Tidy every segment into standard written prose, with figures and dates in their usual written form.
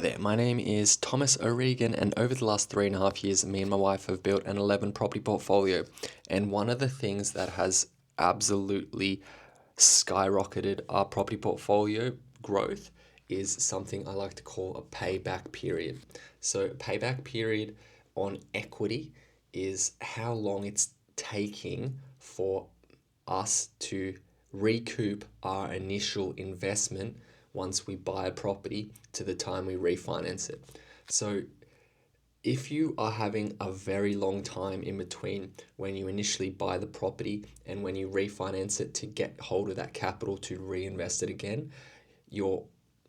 There, my name is Thomas O'Regan, and over the last 3.5 years, me and my wife have built an 11 property portfolio. And one of the things that has absolutely skyrocketed our property portfolio growth is something I like to call a payback period. So, payback period on equity is how long it's taking for us to recoup our initial investment once we buy a property to the time we refinance it. So, if you are having a very long time in between when you initially buy the property and when you refinance it to get hold of that capital to reinvest it again, your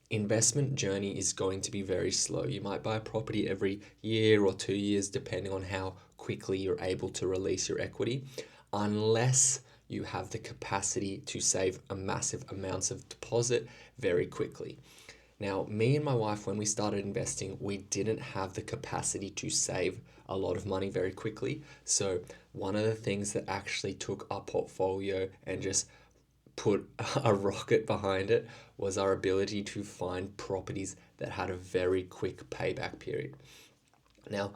investment journey is going to be very slow. You might buy a property every year or 2 years, depending on how quickly you're able to release your equity, unless you have the capacity to save a massive amounts of deposit very quickly. Now, me and my wife, when we started investing, we didn't have the capacity to save a lot of money very quickly. So, one of the things that actually took our portfolio and just put a rocket behind it was our ability to find properties that had a very quick payback period. Now,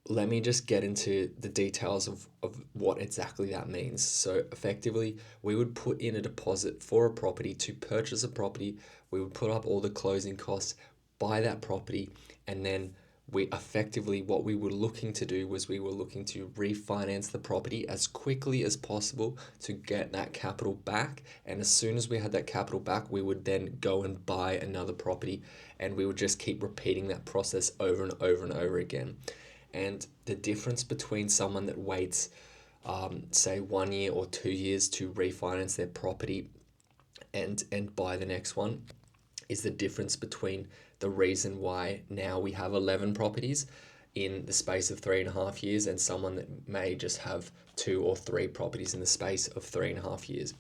let me just get into the details of what exactly that means. So, effectively, we would put in a deposit for a property to purchase a property. We would put up all the closing costs, buy that property, and then what we were looking to do was we were looking to refinance the property as quickly as possible to get that capital back. And as soon as we had that capital back, we would then go and buy another property, and we would just keep repeating that process over and over and over again. And the difference between someone that waits, say, 1 year or 2 years to refinance their property and buy the next one is the difference between the reason why now we have 11 properties in the space of 3.5 years and someone that may just have 2 or 3 properties in the space of 3.5 years.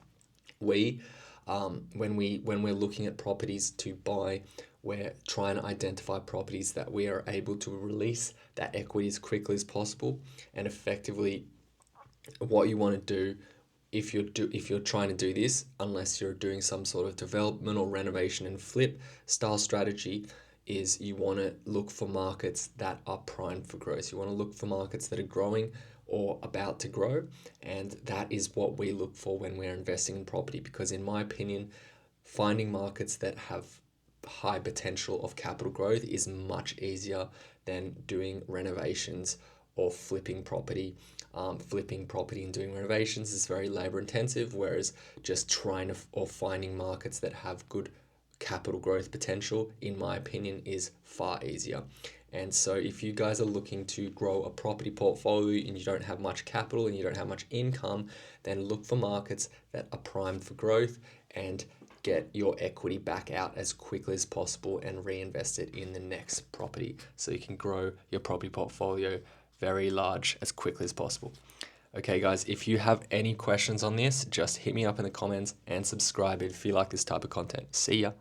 We, when we're looking at properties to buy, we're trying to identify properties that we are able to release that equity as quickly as possible. And effectively, what you want to do if you're trying to do this, unless you're doing some sort of development or renovation and flip style strategy, is you want to look for markets that are primed for growth. You want to look for markets that are growing or about to grow, and that is what we look for when we're investing in property. Because in my opinion, finding markets that have high potential of capital growth is much easier than doing renovations or flipping property and doing renovations is very labor intensive, whereas just trying to or finding markets that have good capital growth potential, in my opinion, is far easier. And so, if you guys are looking to grow a property portfolio and you don't have much capital and you don't have much income, then look for markets that are primed for growth and get your equity back out as quickly as possible and reinvest it in the next property so you can grow your property portfolio very large as quickly as possible. Okay, guys, if you have any questions on this, just hit me up in the comments and subscribe if you like this type of content. See ya.